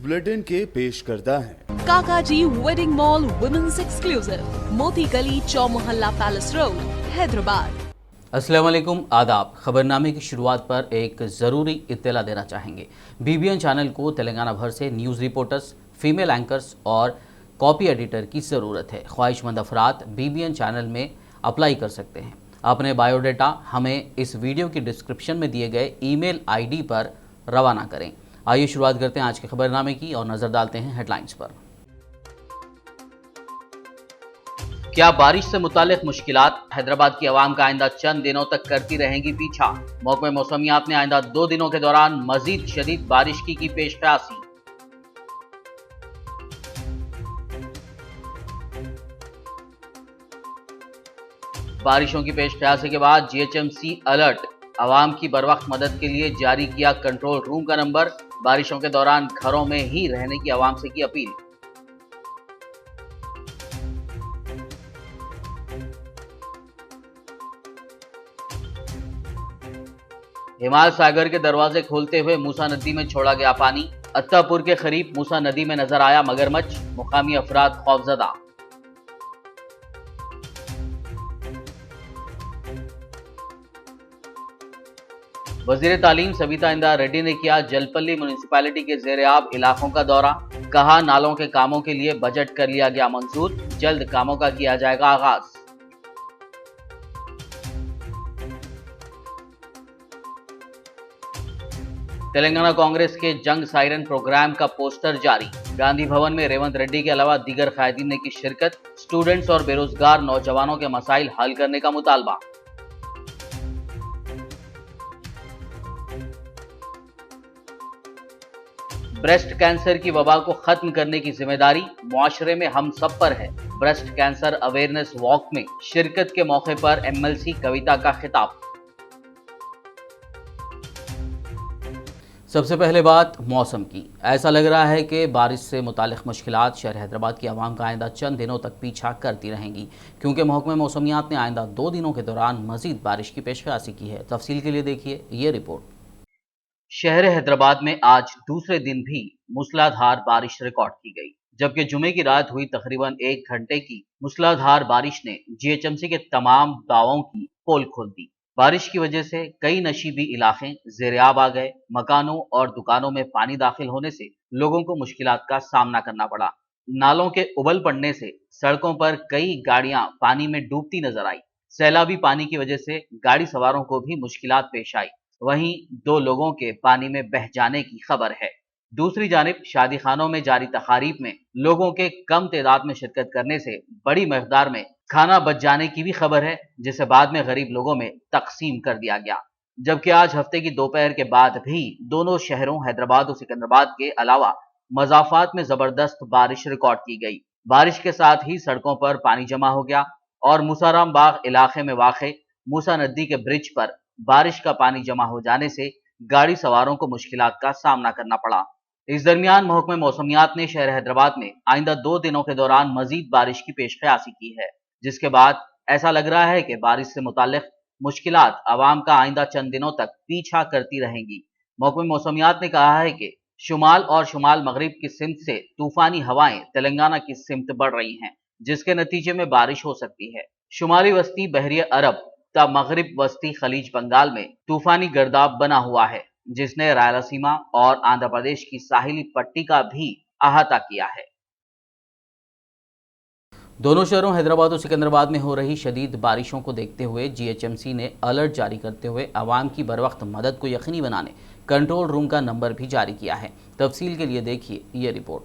Bulletin के पेश करता है काकाजी वेडिंग मॉल वुमेन्स एक्सक्लूसिव, मोती गली, चौमोहल्ला पैलेस रोड, हैदराबाद। अस्सलाम वालेकुम, आदाब। खबरनामे की शुरुआत पर एक ज़रूरी इत्तला देना चाहेंगे। BBN चैनल को तेलंगाना भर से न्यूज़ रिपोर्टर्स, फीमेल एंकर्स और कॉपी एडिटर की ज़रूरत है। ख्वाहिशमंद अफराद BBN चैनल में अप्लाई कर सकते हैं। अपने बायोडाटा हमें इस वीडियो की डिस्क्रिप्शन में दिए गए ईमेल ID पर रवाना करें। आइए शुरुआत करते हैं आज के खबरनामे की और नज़र डालते हैं हेडलाइंस पर। क्या बारिश से मुतालिक मुश्किलात हैदराबाद की आवाम का आइंदा चंद दिनों तक करती रहेंगी पीछा। महकमे मौसमियात ने आइंदा 2 दिनों के दौरान मजीद शदीद बारिश की पेश क़यासी। बारिशों की पेश क़यासी के बाद GHMC अलर्ट। आवाम की बरवक्त मदद के लिए जारी किया कंट्रोल रूम का नंबर। बारिशों के दौरान घरों में ही रहने की आवाम से की अपील। हिमाल सागर के दरवाजे खोलते हुए मूसा नदी में छोड़ा गया पानी। अत्तापुर के करीब मूसा नदी में नजर आया मगरमच्छ। मुकामी अफराद खौफजदा। वजीर तालीम सविता इंदिरा रेड्डी ने किया जलपल्ली म्यूनिसिपैलिटी के ज़ेर-ए-आब इलाकों का दौरा। कहा, नालों के कामों के लिए बजट कर लिया गया मंजूर। जल्द कामों का किया जाएगा आगाज। तेलंगाना कांग्रेस के जंग सायरन प्रोग्राम का पोस्टर जारी। गांधी भवन में रेवंत रेड्डी के अलावा दीगर कायदीन ने की शिरकत। स्टूडेंट्स और बेरोजगार नौजवानों के मसाइल हल करने का मुतालबा। ब्रेस्ट कैंसर की वबा को खत्म करने की जिम्मेदारी मुआशरे में हम सब पर है। ब्रेस्ट कैंसर अवेयरनेस वॉक में शिरकत के मौके पर MLC कविता का खिताब। सबसे पहले बात मौसम की। ऐसा लग रहा है कि बारिश से मुतालिक मुश्किलात शहर हैदराबाद की आवाम का आइंदा चंद दिनों तक पीछा करती रहेंगी, क्योंकि महकमे मौसमियात ने आइंदा 2 दिनों के दौरान मजीद बारिश की पेशकशी की है। तफसील के लिए देखिए ये रिपोर्ट। शहर हैदराबाद में आज दूसरे दिन भी मूसलाधार बारिश रिकॉर्ड की गई, जबकि जुमे की रात हुई तकरीबन 1 घंटे की मूसलाधार बारिश ने GHMC के तमाम गांवों की पोल खोल दी। बारिश की वजह से कई नशीबी इलाके ज़ेर-ए-आब आ गए। मकानों और दुकानों में पानी दाखिल होने से लोगों को मुश्किलात का सामना करना पड़ा। नालों के उबल पड़ने से सड़कों पर कई गाड़ियां पानी में डूबती नजर आई। सैलाबी पानी की वजह से गाड़ी सवारों को भी मुश्किलात पेश आई। वहीं 2 लोगों के पानी में बह जाने की खबर है। दूसरी जानिब शादी खानों में जारी तकारीब में लोगों के कम तादाद में शिरकत करने से बड़ी मकदार में खाना बच जाने की भी खबर है, जिसे बाद में गरीब लोगों में तकसीम कर दिया गया। जबकि आज हफ्ते की दोपहर के बाद भी दोनों शहरों हैदराबाद और सिकंदराबाद के अलावा मज़ाफात में जबरदस्त बारिश रिकॉर्ड की गई। बारिश के साथ ही सड़कों पर पानी जमा हो गया और मूसाराम बाग इलाके में वाक़े मूसा नदी के ब्रिज पर बारिश का पानी जमा हो जाने से गाड़ी सवारों को मुश्किलात का सामना करना पड़ा। इस दरमियान महकमे मौसमियात ने शहर हैदराबाद में आइंदा 2 दिनों के दौरान मजीद बारिश की पेशकशी की है, जिसके बाद ऐसा लग रहा है कि बारिश से मुतालिक मुश्किलात आवाम का आइंदा चंद दिनों तक पीछा करती रहेंगी। महकमे मौसमियात ने कहा है कि शुमाल और शुमाल मगरिब की सिमत से तूफानी हवाएं तेलंगाना की सिमत बढ़ रही हैं, जिसके नतीजे में बारिश हो सकती है। शुमाली वस्ती बहरी अरब ता मगरिब वस्ती खलीज बंगाल में तूफानी गर्दाब बना हुआ है, जिसने रायलसीमा और आंध्र प्रदेश की साहिली पट्टी का भी अहाता किया है। दोनों शहरों हैदराबाद और सिकंदराबाद में हो रही शदीद बारिशों को देखते हुए GHMC ने अलर्ट जारी करते हुए आवाम की बरवक्त मदद को यकीनी बनाने कंट्रोल रूम का नंबर भी जारी किया है। तफसील के लिए देखिए ये रिपोर्ट।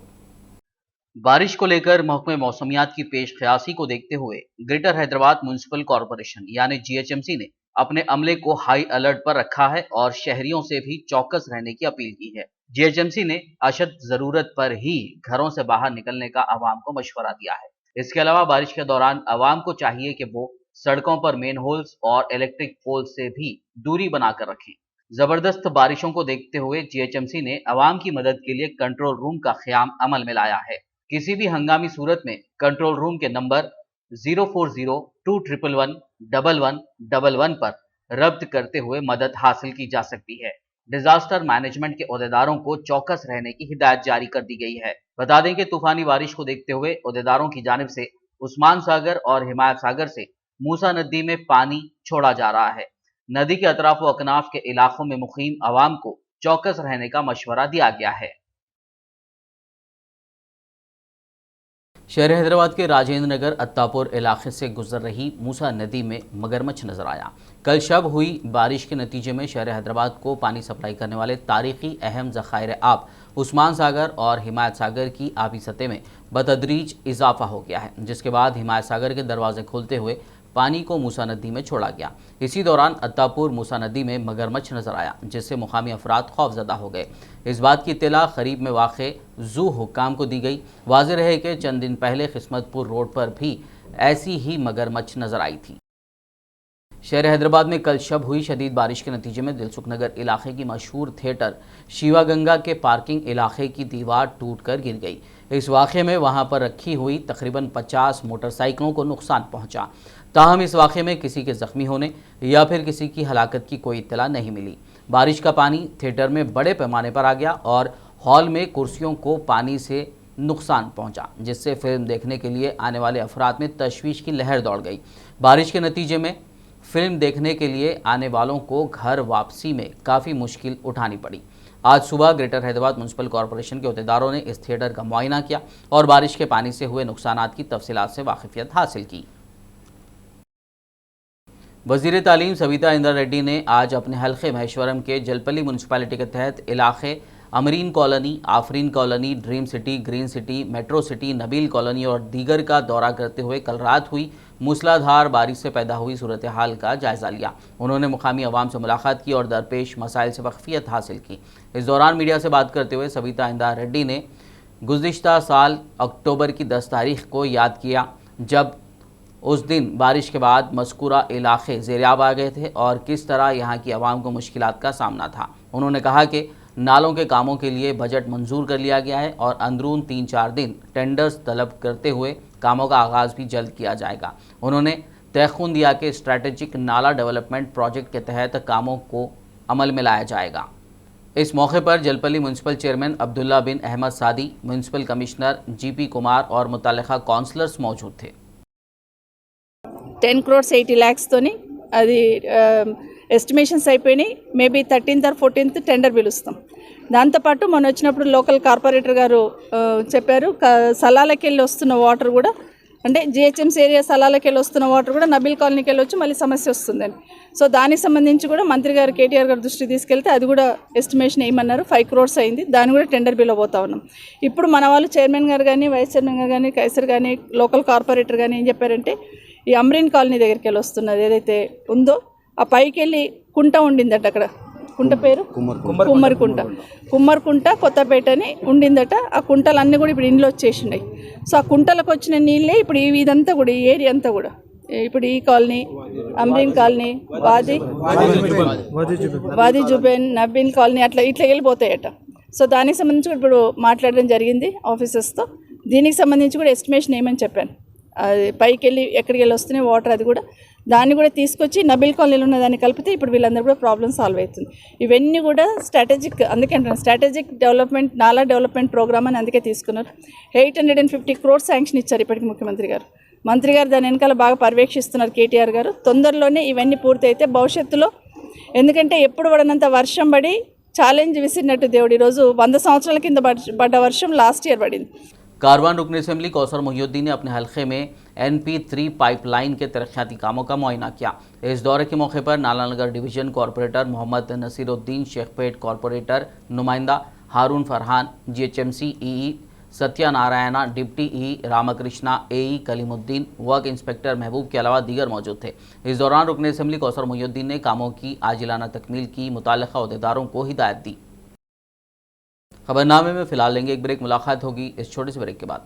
बारिश को लेकर महकमे मौसमियात की पेश क़यासी को देखते हुए ग्रेटर हैदराबाद म्यूनिसिपल कॉरपोरेशन यानी GHMC ने अपने अमले को हाई अलर्ट पर रखा है और शहरियों से भी चौकस रहने की अपील की है। GHMC ने अशद जरूरत पर ही घरों से बाहर निकलने का आवाम को मशवरा दिया है। इसके अलावा बारिश के दौरान आवाम को चाहिए कि वो सड़कों पर मेन होल्स और इलेक्ट्रिक पोल्स से भी दूरी बनाकर रखें। जबरदस्त बारिशों को देखते हुए GHMC ने आवाम की मदद के लिए कंट्रोल रूम का क़याम अमल में लाया है। किसी भी हंगामी सूरत में कंट्रोल रूम के नंबर 04021111111 पर रब्त करते हुए मदद हासिल की जा सकती है। डिजास्टर मैनेजमेंट के ओहदेदारों को चौकस रहने की हिदायत जारी कर दी गई है। बता दें कि तूफानी बारिश को देखते हुए ओहदेदारों की जानिब से उस्मान सागर और हिमायत सागर से मूसा नदी में पानी छोड़ा जा रहा है। नदी के अतराफ व अकनाफ के इलाकों में मुकीम आवाम को चौकस रहने का मशवरा दिया गया है। शहर हैदराबाद के राजेंद्र नगर अत्तापुर इलाके से गुजर रही मूसा नदी में मगरमच्छ नजर आया। कल शब हुई बारिश के नतीजे में शहर हैदराबाद को पानी सप्लाई करने वाले तारीखी अहम ज़खायर आब उस्मान सागर और हिमायत सागर की आबी सतह में बतदरीज इजाफा हो गया है, जिसके बाद हिमायत सागर के दरवाजे खुलते हुए पानी को मूसा नदी में छोड़ा गया। इसी दौरान अत्तापुर मूसा नदी में मगरमच्छ नजर आया, जिससे मुकामी अफराद खौफजदा हो गए। इस बात की इत्तला खरीब में वाक़े ज़ू हुक्काम को दी गई। वाज़ेह रहे कि चंद दिन पहले किस्मतपुर रोड पर भी ऐसी ही मगरमच्छ नजर आई थी। शहर हैदराबाद में कल शब हुई शदीद बारिश के नतीजे में दिलसुख नगर इलाके की मशहूर थिएटर शिवा गंगा के पार्किंग इलाके की दीवार टूट कर गिर गई। इस वाक़े में वहां पर रखी हुई तकरीबन 50 मोटरसाइकिलों को नुकसान पहुंचा। ताहम इस वाक़े में किसी के ज़ख्मी होने या फिर किसी की हलाकत की कोई इत्तला नहीं मिली। बारिश का पानी थिएटर में बड़े पैमाने पर आ गया और हॉल में कुर्सियों को पानी से नुकसान पहुंचा, जिससे फिल्म देखने के लिए आने वाले अफराद में तशवीश की लहर दौड़ गई। बारिश के नतीजे में फिल्म देखने के लिए आने वालों को घर वापसी में काफ़ी मुश्किल उठानी पड़ी। आज सुबह ग्रेटर हैदराबाद म्यूनसिपल कॉरपोरेशन के अहदेदारों ने इस थिएटर का मुआयना किया और बारिश के पानी से हुए नुकसानात की तफसीलात से वाकिफियत हासिल की। वज़ीर तालीम सविता इंदिरा रेड्डी ने आज अपने हल्के महेश्वरम के जलपल्ली म्यूनसिपैलिटी के तहत इलाके Amreen colony, Afreen colony, dream city, green city, metro city, Nabeel colony और दीगर का दौरा करते हुए कल रात हुई मूसलाधार बारिश से पैदा हुई सूरत हाल का जायज़ा लिया। उन्होंने मुकामी अवाम से मुलाकात की और दरपेश मसाइल से वाकिफियत हासिल की। इस दौरान मीडिया से बात करते हुए सविता इंदिरा रेड्डी ने गुज़िश्ता साल अक्टूबर की 10 तारीख को याद किया, जब उस दिन बारिश के बाद मज़कूरा इलाके ज़ेरियाब आ गए थे और किस तरह यहाँ की आवाम को मुश्किलात का सामना था। उन्होंने कहा कि नालों के कामों के लिए बजट मंजूर कर लिया गया है और अंदरून 3-4 दिन टेंडर्स तलब करते हुए कामों का आगाज़ भी जल्द किया जाएगा। उन्होंने तयख़ुन दिया कि स्ट्रैटेजिक नाला डेवलपमेंट प्रोजेक्ट के तहत कामों को अमल में लाया जाएगा। इस मौके पर जलपल्ली म्यूनसिपल चेयरमैन अब्दुल्ला बिन अहमद सादी, म्यूनसिपल कमिश्नर GP कुमार और मुतल्लिका कौंसलर्स मौजूद थे। 10 crores 80 lakhs తోని అది ఎస్టిమేషన్స్ అయిపోయినాయి. Maybe 13th or 14th tender పిలుస్తాం. దాంతోపాటు మొన్న వచ్చినప్పుడు లోకల్ కార్పొరేటర్ గారు చెప్పారు, సలాలకి వెళ్ళి వస్తున్న వాటర్ కూడా అంటే GHMC ఏరియా సలాలకి వెళ్ళి వస్తున్న వాటర్ కూడా నబీల్ కాలనీకి వెళ్ళి వచ్చి మళ్ళీ సమస్య వస్తుందని. సో దానికి సంబంధించి కూడా మంత్రి గారు KTR గారు దృష్టికి తీసుకెళ్తే అది కూడా ఎస్టిమేషన్ వేయమన్నారు. 5 crores అయింది. దాన్ని కూడా టెండర్ పిలవబోతా ఉన్నాం. ఇప్పుడు మన వాళ్ళు చైర్మన్ గారు కానీ, వైస్ చైర్మన్ గారు కానీ, కైసర్ కానీ, లోకల్ కార్పొరేటర్ కానీ ఏం చెప్పారంటే ఈ అమ్రీన్ కాలనీ దగ్గరికి వెళ్ళి వస్తున్నది ఏదైతే ఉందో ఆ పైకి వెళ్ళి కుంట ఉండిందట. అక్కడ కుంట పేరు కుమ్మరికుంట కొత్తపేట అని ఉండిందట. ఆ కుంటలన్నీ కూడా ఇప్పుడు ఇండ్లు వచ్చేసినాయి. సో ఆ కుంటలకు వచ్చిన నీళ్ళే ఇప్పుడు ఇదంతా కూడా ఈ ఏరియా అంతా కూడా ఇప్పుడు ఈ కాలనీ, అమ్రీన్ కాలనీ, వాది జుబేన్, నబీల్ కాలనీ ఇట్లా వెళ్ళిపోతాయట. సో దానికి సంబంధించి ఇప్పుడు మాట్లాడడం జరిగింది ఆఫీసర్స్తో. దీనికి సంబంధించి కూడా ఎస్టిమేషన్ ఏమని చెప్పాను. అది పైకి వెళ్ళి ఎక్కడికి వెళ్ళి వస్తున్నాయి వాటర్, అది కూడా దాన్ని కూడా తీసుకొచ్చి నబీల్ కాలనీలో ఉన్న దాన్ని కలిపితే ఇప్పుడు వీళ్ళందరూ కూడా ప్రాబ్లమ్ సాల్వ్ అవుతుంది. ఇవన్నీ కూడా స్ట్రాటజిక్, అందుకే అంటున్నాను స్ట్రాటజిక్ డెవలప్మెంట్, నాలా డెవలప్మెంట్ ప్రోగ్రామ్ అని అందుకే తీసుకున్నారు. 850 crores శాంక్షన్ ఇచ్చారు ఇప్పటికి ముఖ్యమంత్రి గారు. మంత్రి గారు దాని వెనకాల బాగా పర్యవేక్షిస్తున్నారు KTR గారు. తొందరలోనే ఇవన్నీ పూర్తయితే భవిష్యత్తులో, ఎందుకంటే ఎప్పుడు పడినంత వర్షం పడి ఛాలెంజ్ విసిరినట్టు దేవుడు ఈరోజు 100 సంవత్సరాల కింద పడ్డ వర్షం లాస్ట్ ఇయర్ పడింది. कारवान रुकन असम्बली कौसर मोहिउद्दीन ने अपने हल्के में NP3 पाइपलाइन के तरक्याती कामों का मुआयना किया। इस दौरे के मौके पर Nalanagar division corporator Mohammed Nasiruddin, Shaikpet corporator नुमाइंदा Haroon Farhan, GHMC EE Satyanarayana, deputy EE Ramakrishna, AE Kaleemuddin, work inspector Mehboob के अलावा दीगर मौजूद थे। इस दौरान रुकन असम्बली कौसर मोहिउद्दीन ने कामों की आजिलाना तकमील की मुताल्लिका अहदेदारों को हिदायत दी। खबरनामे में फिलहाल लेंगे एक ब्रेक। मुलाकात होगी इस छोटे से ब्रेक के बाद।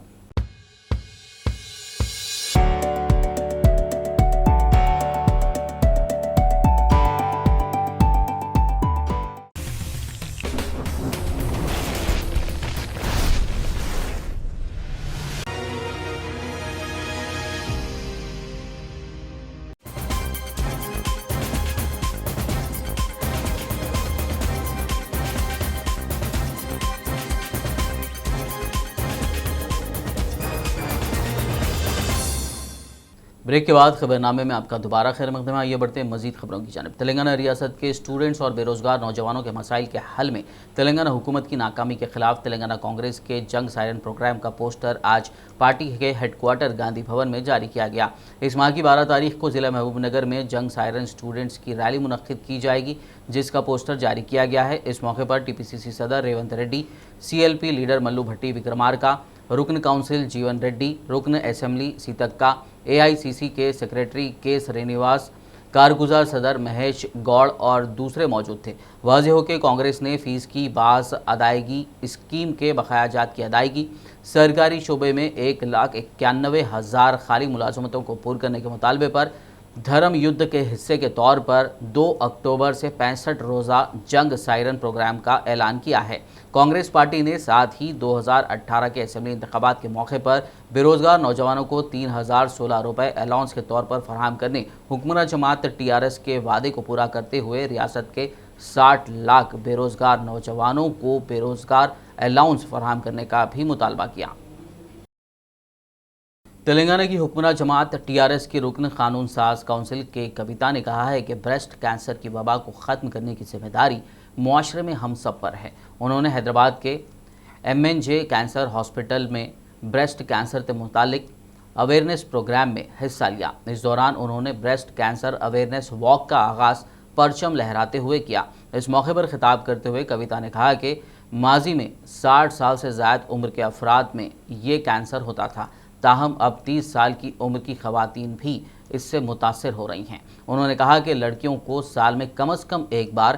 بریک کے بعد خبرنامے میں آپ کا دوبارہ خیر مقدم ہے۔ آئیے بڑھتے ہیں مزید خبروں کی جانب۔ تلنگانہ ریاست کے اسٹوڈنٹس اور بے روزگار نوجوانوں کے مسائل کے حل میں تلنگانہ حکومت کی ناکامی کے خلاف تلنگانہ کانگریس کے جنگ سائرن پروگرام کا پوسٹر آج پارٹی کے ہیڈ کوارٹر گاندھی بھون میں جاری کیا گیا۔ اس ماہ کی 12 تاریخ کو ضلع محبوب نگر میں جنگ سائرن اسٹوڈنٹس کی ریلی منعقد کی جائے گی، جس کا پوسٹر جاری کیا گیا ہے۔ اس موقع پر ٹی پی سی سی صدر Revanth Reddy, C L P leader Mallu Bhatti وکرمارکا، رکن کونسل جیون ریڈی، رکن اسمبلی سیتکا، اے آئی سی سی کے سیکریٹری کے سرینیواس، کارگزار صدر مہیش گوڑ اور دوسرے موجود تھے۔ واضح ہو کہ کانگریس نے فیس کی باز ادائیگی اسکیم کے بقایا جات کی ادائیگی، سرکاری شعبے میں 1,91,000 خالی ملازمتوں کو پور کرنے کے مطالبے پر دھرم یدھ کے حصے کے طور پر 2 اکتوبر سے 65 روزہ جنگ سائرن پروگرام کا اعلان کیا ہے۔ کانگریس پارٹی نے ساتھ ہی 2018 کے اسمبلی انتخابات کے موقع پر بے روزگار نوجوانوں کو 3,016 روپے الاؤنس کے طور پر فراہم کرنے حکمراں جماعت ٹی آر ایس کے وعدے کو پورا کرتے ہوئے ریاست کے 60 لاکھ بے روزگار نوجوانوں کو بے روزگار الاؤنس فراہم کرنے کا بھی مطالبہ کیا۔ تلنگانہ کی حکمراں جماعت ٹی آر ایس کی رکن قانون ساز کونسل کے کویتا نے کہا ہے کہ بریسٹ کینسر کی وبا کو ختم کرنے کی ذمہ داری معاشرے میں ہم سب پر ہے۔ انہوں نے حیدرآباد کے ایم این جے کینسر ہاسپٹل میں بریسٹ کینسر سے متعلق اویئرنیس پروگرام میں حصہ لیا۔ اس دوران انہوں نے بریسٹ کینسر اویئرنیس واک کا آغاز پرچم لہراتے ہوئے کیا۔ اس موقع پر خطاب کرتے ہوئے کویتا نے کہا کہ ماضی میں 60 سال سے زائد عمر کے افراد میں یہ کینسر ہوتا تھا، تاہم اب 30 سال کی عمر کی خواتین بھی اس سے متاثر ہو رہی ہیں۔ انہوں نے کہا کہ لڑکیوں کو سال میں کم از کم ایک بار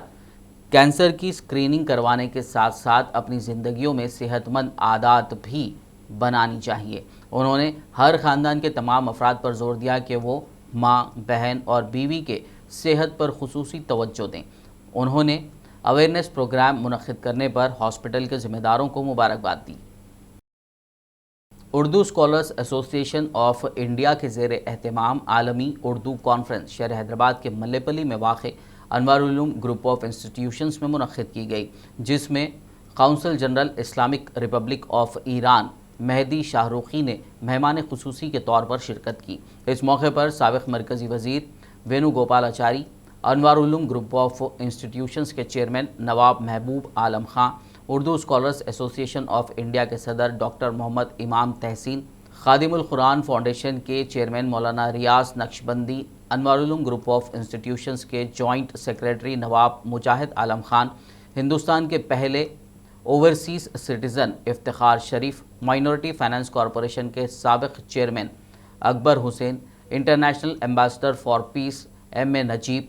کینسر کی اسکریننگ کروانے کے ساتھ ساتھ اپنی زندگیوں میں صحت مند عادات بھی بنانی چاہیے۔ انہوں نے ہر خاندان کے تمام افراد پر زور دیا کہ وہ ماں، بہن اور بیوی کے صحت پر خصوصی توجہ دیں۔ انہوں نے اویئرنیس پروگرام منعقد کرنے پر ہاسپٹل کے ذمہ داروں کو مبارکباد دی۔ اردو اسکالرس ایسوسی ایشن آف انڈیا کے زیر اہتمام عالمی اردو کانفرنس شہر حیدرآباد کے ملے پلی میں واقع Anwarul Uloom group of institutions میں منعقد کی گئی، جس میں consul general Islamic republic of Iran Mehdi Shahrokhi نے مہمان خصوصی کے طور پر شرکت کی۔ اس موقع پر سابق مرکزی وزیر وینو گوپال اچاری، انوار العلوم گروپ آف انسٹیٹیوشنز کے چیئرمین نواب محبوب عالم خان، اردو اسکالرس ایسوسی ایشن آف انڈیا کے صدر ڈاکٹر محمد امام تحسین، خادم القرآن فاؤنڈیشن کے chairman Maulana Riyaz Naqshbandi, Anwarul Uloom group of institutions کے جوائنٹ سیکریٹری نواب مجاہد عالم خان، ہندوستان کے پہلے overseas citizen Iftikhar Sharif, minority finance corporation کے سابق chairman Akbar Hussain, international ambassador for peace M A Najeeb,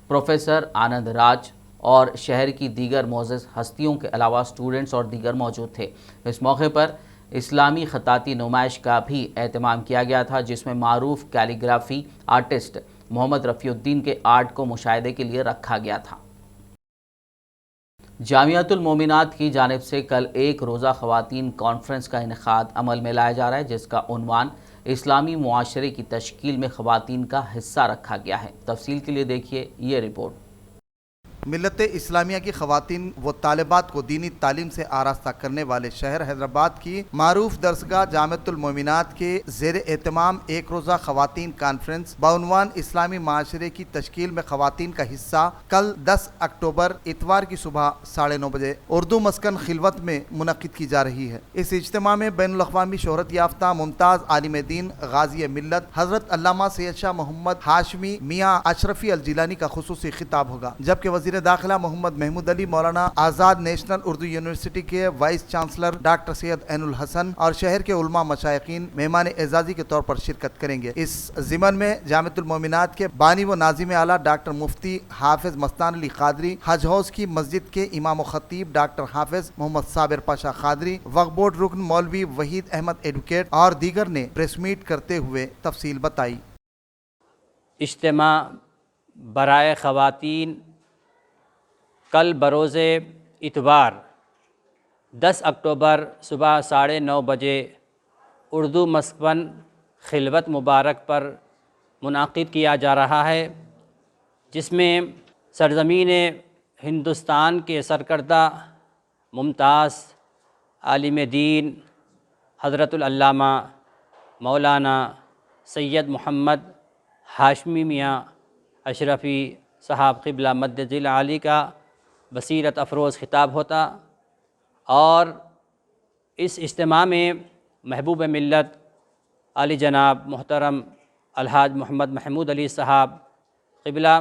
professor Anand Raj اور شہر کی دیگر معزز ہستیوں کے علاوہ اسٹوڈنٹس اور دیگر موجود تھے۔ اس موقع پر اسلامی خطاطی نمائش کا بھی اہتمام کیا گیا تھا، جس میں معروف کیلیگرافی آرٹسٹ محمد رفیع الدین کے آرٹ کو مشاہدے کے لیے رکھا گیا تھا۔ جامعۃ المومنات کی جانب سے کل ایک روزہ خواتین کانفرنس کا انعقاد عمل میں لایا جا رہا ہے، جس کا عنوان اسلامی معاشرے کی تشکیل میں خواتین کا حصہ رکھا گیا ہے۔ تفصیل کے لیے دیکھیے یہ رپورٹ۔ ملت اسلامیہ کی خواتین و طالبات کو دینی تعلیم سے آراستہ کرنے والے شہر حیدرآباد کی معروف درسگاہ جامعۃ المومنات کے زیر اہتمام ایک روزہ خواتین کانفرنس بعنوان اسلامی معاشرے کی تشکیل میں خواتین کا حصہ کل 10 اکتوبر اتوار کی صبح 9:30 بجے اردو مسکن خلوت میں منعقد کی جا رہی ہے۔ اس اجتماع میں بین الاقوامی شہرت یافتہ ممتاز عالم دین غازی ملت حضرت علامہ سید شاہ محمد ہاشمی میاں اشرفی الجیلانی کا خصوصی خطاب ہوگا، جبکہ وزیر داخلہ محمد محمود علی مولانا آزاد نیشنل اردو یونیورسٹی کے وائس چانسلر ڈاکٹر سید عین الحسن اور شہر کے علماء مشائقین مہمان اعزازی کے طور پر شرکت کریں گے۔ اس ضمن میں جامعۃ المومنات کے بانی و ناظم اعلیٰ ڈاکٹر مفتی حافظ مستان علی قادری، حج ہاؤس کی مسجد کے امام و خطیب ڈاکٹر حافظ محمد صابر پاشا قادری، وقف بورڈ رکن مولوی وحید احمد ایڈوکیٹ اور دیگر نے پریس میٹ کرتے ہوئے تفصیل بتائی۔ اجتماع برائے خواتین کل بروز اتوار 10 اکتوبر صبح 9:30 بجے اردو مسکن خلوت مبارک پر منعقد کیا جا رہا ہے، جس میں سرزمین ہندوستان کے سرکردہ ممتاز عالم دین حضرت العلامہ مولانا سید محمد हाशमी मियाँ अशरफ़ी साहब क़िबला मद्दिल आली का बसीरत अफरोज़ ख़िताब होता और इस इज्तिमा में महबूब मिल्लत अली जनाब मोहतरम अलहाज मोहम्मद महमूद अली साहब क़िबला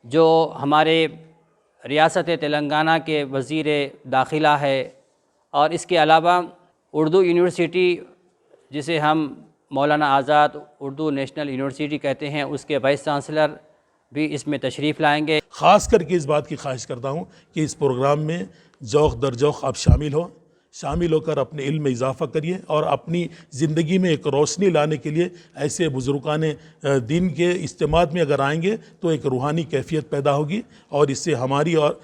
जो हमारे रियासत तेलंगाना के वज़ीर दाखिला है और इसके अलावा उर्दू यूनिवर्सिटी जिसे हम मौलाना आज़ाद उर्दू नेशनल यूनिवर्सिटी कहते हैं उसके वाइस चांसलर भी इसमें तशरीफ़ लाएंगे। ख़ास करके इस बात की ख्वाहिश करता हूँ कि इस प्रोग्राम में ज़ौक़ दर ज़ौक़ आप शामिल होकर अपने इल्म में इजाफ़ा करिए और अपनी ज़िंदगी में एक रोशनी लाने के लिए ऐसे बुज़ुर्गाने दीन के इज्तिमात में अगर आएंगे तो एक रूहानी कैफियत पैदा होगी और इससे हमारी और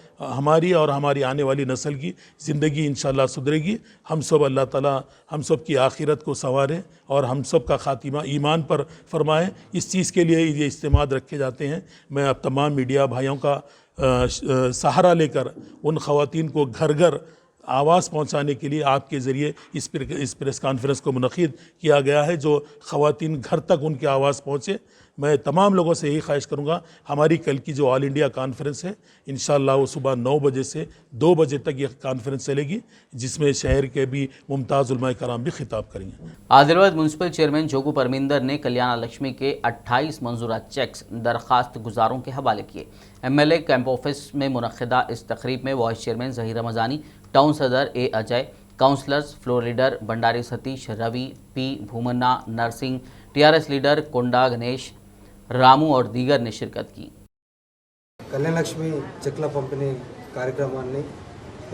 हमारी आने वाली नस्ल की ज़िंदगी इंशाअल्लाह सुधरेगी। हम सब अल्लाह ताला हम सब की आखिरत को संवारे और हम सब का ख़ातिमा ईमान पर फरमाए। इस चीज़ के लिए ये इज्तिमात रखे जाते हैं। मैं अब तमाम मीडिया भाइयों का सहारा लेकर उन ख़वातीन को घर घर आवाज़ पहुंचाने के लिए आपके ज़रिए इस प्रेस कॉन्फ्रेंस को मुनक़िद किया गया है, जो ख़वातीन घर तक उनकी आवाज़ पहुँचे। मैं तमाम लोगों से यही ख्वाहिश करूँगा, हमारी कल की जो ऑल इंडिया कॉन्फ्रेंस है इंशाअल्लाह वो सुबह 9 बजे से 2 बजे तक ये कॉन्फ्रेंस चलेगी, जिसमें शहर के भी मुमताज़ उलमाए कराम भी खिताब करेंगे। आदिलाबाद म्यूनसिपल चेयरमैन जोगू परमिंदर ने कल्याण लक्ष्मी के 28 मंजूरा चेक्स दरख्वास्त गुजारों के हवाले किए। MLA कैंप ऑफिस में मुनक़िदा इस तकरीब में vice chairman Zaheer Ramzani, town सदर A Ajay, councillors floor leader Bhandari Satish, Ravi P Bhoomanna, Narasimha, TRS leader Konda Ganesh, Ramu और दीगर ने शिरकत की। కళ్యాణ లక్ష్మి చెక్ల పంపిణీ కార్యక్రమాన్ని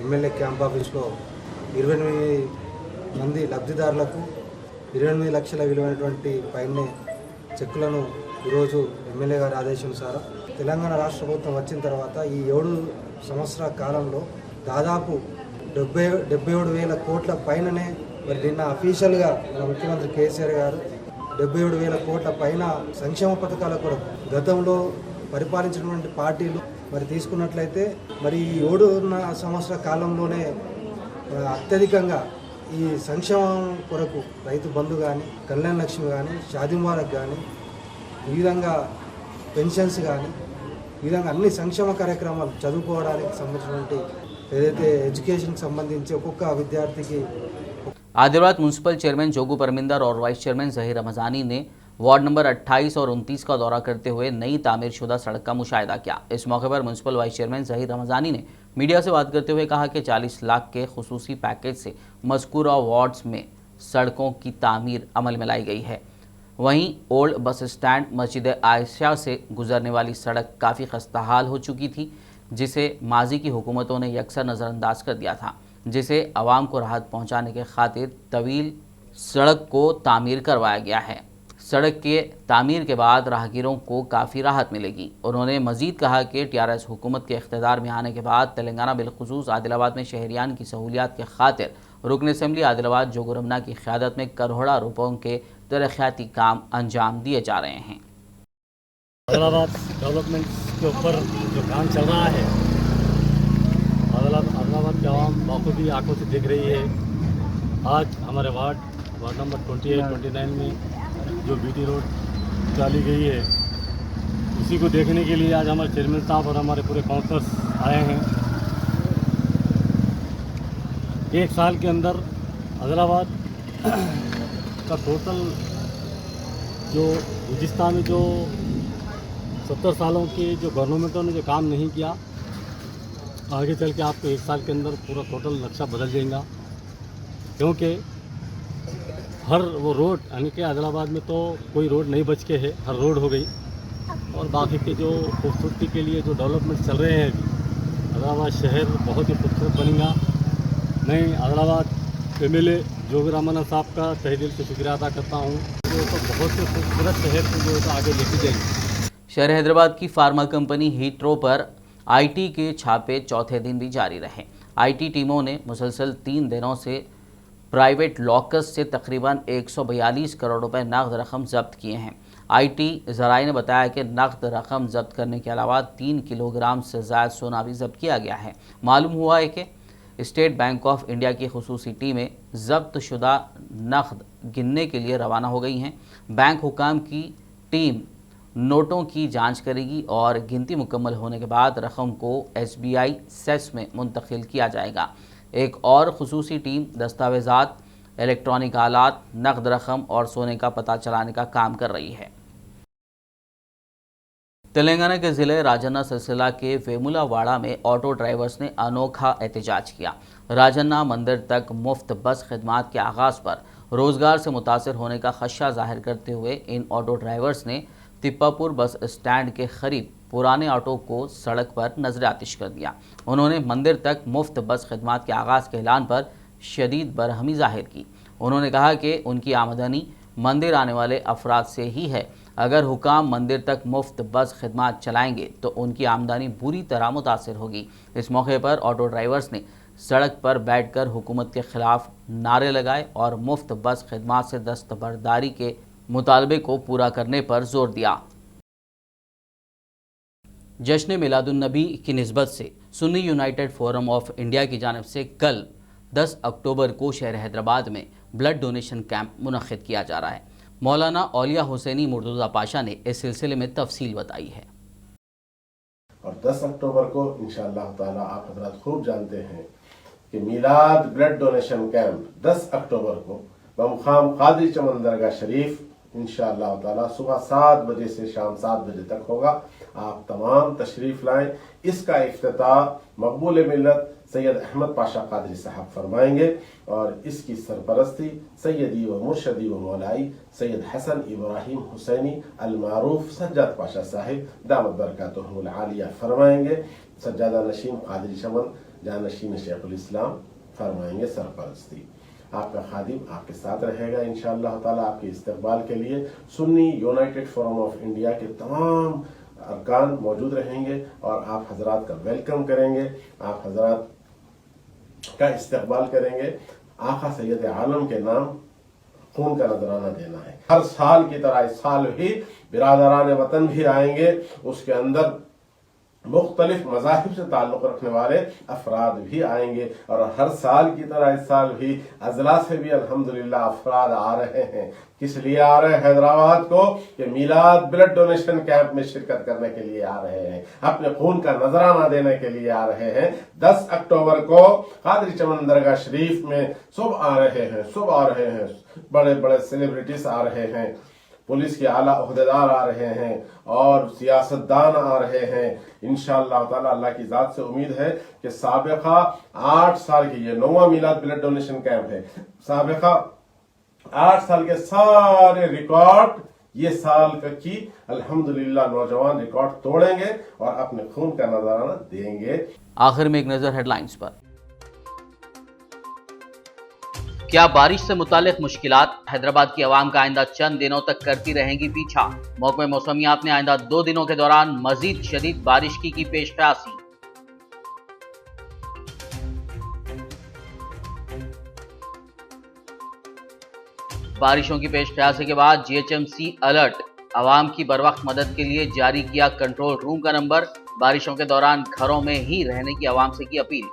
ఎమ్మెల్యే క్యాంప్ ఆఫీస్లో 28 మంది లబ్ధిదారులకు 28 లక్షల విలువైనటువంటి పైనే చెక్కులను ఈరోజు ఎమ్మెల్యే గారి ఆదేశానుసారం తెలంగాణ రాష్ట్ర ప్రభుత్వం వచ్చిన తర్వాత ఈ 7 సంవత్సరాల కాలంలో దాదాపు 77,000 కోట్ల పైననే మరి నిన్న అఫీషియల్గా మన ముఖ్యమంత్రి కేసీఆర్ గారు 77,000 కోట్ల పైన సంక్షేమ పథకాల కొరకు గతంలో పరిపాలించినటువంటి పార్టీలు మరి తీసుకున్నట్లయితే మరి ఈ 7 సంవత్సరాల కాలంలోనే అత్యధికంగా ఈ సంక్షేమం కొరకు రైతు బంధు కానీ, కళ్యాణ లక్ష్మి కానీ, షాదీ ముబారక్ కానీ, ఈ విధంగా పెన్షన్స్ కానీ, ఈ విధంగా అన్ని సంక్షేమ కార్యక్రమాలు చదువుకోవడానికి సంబంధించినటువంటి ఏదైతే ఎడ్యుకేషన్కి సంబంధించి ఒక్కొక్క విద్యార్థికి आदिलाबाद म्यूनसिपल चेयरमैन जोगू परमिंदर और वाइस चेयरमैन ज़हीर रमज़ानी ने वार्ड नंबर 28 और 29 का दौरा करते हुए नई तामीर शुदा सड़क का मुशाहिदा किया। इस मौके पर municipal vice chairman Zaheer Ramzani ने मीडिया से बात करते हुए कहा कि 40 लाख के खुसूसी पैकेज से मज़कूरा वार्ड्स में सड़कों की तामीर अमल में लाई गई है। वहीं ओल्ड बस स्टैंड मस्जिद आयशा से गुजरने वाली सड़क काफ़ी खस्ताहाल हो चुकी थी, जिसे माजी की हुकूमतों ने यकसर नज़रअंदाज कर दिया था, जिसे आवाम को राहत पहुंचाने के खातिर तवील सड़क को तामीर करवाया गया है। सड़क के तामीर के बाद राहगीरों को काफ़ी राहत मिलेगी। उन्होंने मज़ीद कहा कि TRS हुकूमत के इख्तिदार में आने के बाद तेलंगाना बिलखुसूस आदिलाबाद में शहरियान की सहूलियात के खातिर रुकन असम्बली आदिलाबाद जोगू रमना की क़यादत में करोड़ों रुपयों के तरक्याती काम अंजाम दिए जा रहे हैं। आदिलाबाद डेवलपमेंट के ऊपर जो काम चल रहा है, आदिलाबाद की आवाम बाखूबी आंखों से देख रही है। आज हमारे वार्ड नंबर 28-29 में जो BT रोड डाली गई है, उसी को देखने के लिए आज हमारे चेयरमैन साहब और हमारे पूरे काउंसलर्स आए हैं। एक साल के अंदर आदिलाबाद का टोटल जो गुज़िस्ता में जो 70 सालों के जो गवर्नमेंटों ने जो काम नहीं किया, आगे चल के आपको एक साल के अंदर पूरा टोटल नक्शा बदल जाएगा। क्योंकि हर वो रोड यानी कि आदिलाबाद में तो कोई रोड नहीं बच के है, हर रोड हो गई। और बाकी के जो खूबसूरती के लिए जो डेवलपमेंट चल रहे हैं अभी, आदिलाबाद शहर बहुत ही खूबसूरत बनेगा। मैं आदिलाबाद MLA जोगी रामाना साहब का तहे दिल से शुक्रिया अदा करता हूँ, जो तो बहुत ही खूबसूरत शहर को जो तो आगे लेके जाएंगे। शहर हैदराबाद की फार्मा कंपनी हीथ्रो पर IT के छापे चौथे दिन भी जारी रहे। IT टीमों ने मुसलसल 3 दिनों से प्राइवेट लॉकर्स से तकरीबन 142 करोड़ रुपए नकद रकम जब्त किए हैं। IT ज़राए ने बताया कि नकद रकम जब्त करने के अलावा 3 किलोग्राम से ज़्यादा सोना भी जब्त किया गया है। मालूम हुआ है कि स्टेट बैंक ऑफ इंडिया की खुसूसी टीमें जब्त शुदा नकद गिनने के लिए रवाना हो गई हैं। बैंक हुकाम की टीम नोटों की जांच करेगी और गिनती मुकम्मल होने के बाद रकम को SBI सेस में मुंतकिल किया जाएगा। एक और खुसूसी टीम दस्तावेज़ात, इलेक्ट्रॉनिक आलात, नकद रकम और सोने का पता चलाने का काम कर रही है। तेलंगाना के ज़िले राजन्ना सिलसिला के वेमुलावाड़ा में ऑटो ड्राइवर्स ने अनोखा एहतजाज किया। राजन्ना मंदिर तक मुफ्त बस खिदमात के आगाज़ पर रोज़गार से मुतासर होने का खदशा जाहिर करते हुए इन ऑटो ड्राइवर्स ने तिप्पापुर बस स्टैंड के करीब पुराने ऑटो को सड़क पर नजर आतिश कर दिया। उन्होंने मंदिर तक मुफ्त बस खिदमात के आगाज़ के ऐलान पर शदीद बरहमी जाहिर की। उन्होंने कहा कि उनकी आमदनी मंदिर आने वाले अफराद से ही है। अगर हुकाम मंदिर तक मुफ्त बस खिदमात चलाएंगे तो उनकी आमदनी बुरी तरह मुतासर होगी। इस मौके पर ऑटो ड्राइवर्स ने सड़क पर बैठकर हुकूमत के खिलाफ नारे लगाए और मुफ्त बस खिदमात से दस्तबरदारी के मुतालबे को पूरा करने पर जोर दिया। जश्न मिलादुन्नबी की निस्बत से Sunni United forum of India की जानिब से कल 10 अक्टूबर को शहर हैदराबाद में ब्लड डोनेशन कैंप मुनक्किद किया जा रहा है। मौलाना औलिया हुसैनी मुर्तज़ा पाशा ने इस सिलसिले में तफसील बताई है। और 10 अक्टूबर को इंशाअल्लाह ताला आप हज़रात खूब जानते हैं कि मिलाद ब्लड डोनेशन कैंप 10 अक्टूबर को बमुकाम कादरी चमन दरगाह शरीफ इंशाअल्लाह ताला सुबह 7 बजे से शाम 7 बजे तक होगा। आप तमाम तशरीफ लाएं। इसका इफ्तिताह मकबूल मिल्लत सैयद अहमद पाशा कादरी साहब फरमाएंगे और इसकी सरपरस्ती सैयदी व मुर्शदी व मौलाई सैयद हसन इब्राहिम हुसैनी अलमारूफ सज्जाद पाशा साहिब दामत बरकातुहुल आलिया फरमाएंगे। सज्जादा नशीन कादरी चमन जानशीन शेखुल इस्लाम फरमाएंगे सरपरस्ती। आपका खादिम आपके साथ रहेगा इंशाअल्लाह ताला। आपके इस्तकबाल के लिए Sunni United forum of India के तमाम अरकान मौजूद रहेंगे और आप हजरात का वेलकम करेंगे, आप हजरात का इस्तकबाल करेंगे। आका सैयद आलम के नाम खून का नजराना देना है। हर साल की तरह इस साल भी बिरादरान वतन भी आएंगे। उसके अंदर मुख्तलिफ मज़ाहिब से ताल्लुक़ रखने वाले अफराद भी आएंगे और हर साल की तरह इस साल भी अजला से भी अल्हम्दुलिल्लाह अफराद आ रहे हैं। किस लिए आ रहे हैं हैदराबाद को? कि मिलाद ब्लड डोनेशन कैंप में शिरकत करने के लिए आ रहे हैं, अपने खून का नजराना देने के लिए आ रहे हैं। 10 अक्टूबर को कादरी चमन दरगाह शरीफ में सब आ रहे हैं, बड़े बड़े सेलिब्रिटीज आ रहे हैं, पुलिस के आला ओहदेदार आ रहे हैं और सियासतदान आ रहे हैं। इंशाअल्लाह ताला अल्लाह की जात से उम्मीद है कि साबिका 8 साल की ये 9वां मिलाद ब्लड डोनेशन कैंप है। साबिका 8 साल के सारे रिकॉर्ड ये साल की अल्हम्दुलिल्लाह नौजवान रिकॉर्ड तोड़ेंगे और अपने खून का नजराना देंगे। आखिर में एक नजर हेडलाइंस पर। क्या बारिश से मुतालिक मुश्किलात? हैदराबाद की आवाम का आइंदा चंद दिनों तक करती रहेंगी पीछा। महकमे मौसमियात ने आइंदा 2 दिनों के दौरान मजीद शदीद बारिश की पेश क़यासी। बारिशों की पेश क़यासी के बाद GHMC अलर्ट। आवाम की बरवक्त मदद के लिए जारी किया कंट्रोल रूम का नंबर। बारिशों के दौरान घरों में ही रहने की आवाम से की अपील।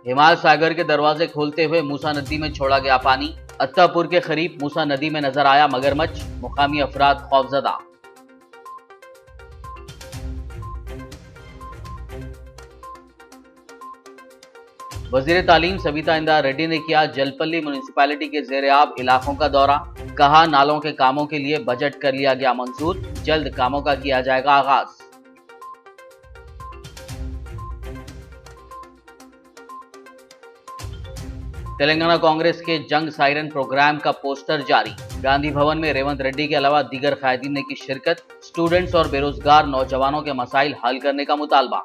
हिमाल सागर के दरवाजे खोलते हुए मूसा नदी में छोड़ा गया पानी। अत्तापुर के करीब मूसा नदी में नजर आया मगरमच्छ। मुकामी अफराद खौफजदा। वजीर तालीम सविता इंदिरा रेड्डी ने किया जलपल्ली म्यूनिसिपैलिटी के ज़ेर-ए-आब इलाकों का दौरा। कहा नालों के कामों के लिए बजट कर लिया गया मंजूर। जल्द कामों का किया जाएगा आगाज। तेलंगाना कांग्रेस के जंग सायरन प्रोग्राम का पोस्टर जारी। गांधी भवन में रेवंत रेड्डी के अलावा दीगर कायदीन ने की शिरकत। स्टूडेंट्स और बेरोजगार नौजवानों के मसाइल हल करने का मुतालबा।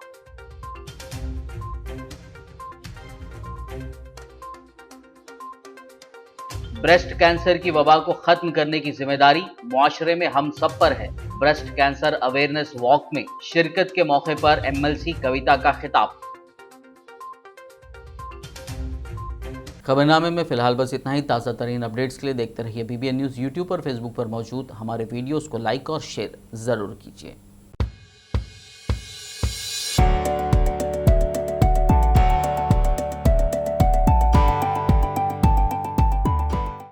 ब्रेस्ट कैंसर की वबा को खत्म करने की जिम्मेदारी मुआशरे में हम सब पर है। ब्रेस्ट कैंसर अवेयरनेस वॉक में शिरकत के मौके पर MLC कविता का खिताब। खबरनामे में फिलहाल बस इतना ही। ताज़ा तरीन अपडेट्स के लिए देखते रहिए BBN न्यूज़। यूट्यूब और फेसबुक पर मौजूद हमारे वीडियोस को लाइक और शेयर ज़रूर कीजिए।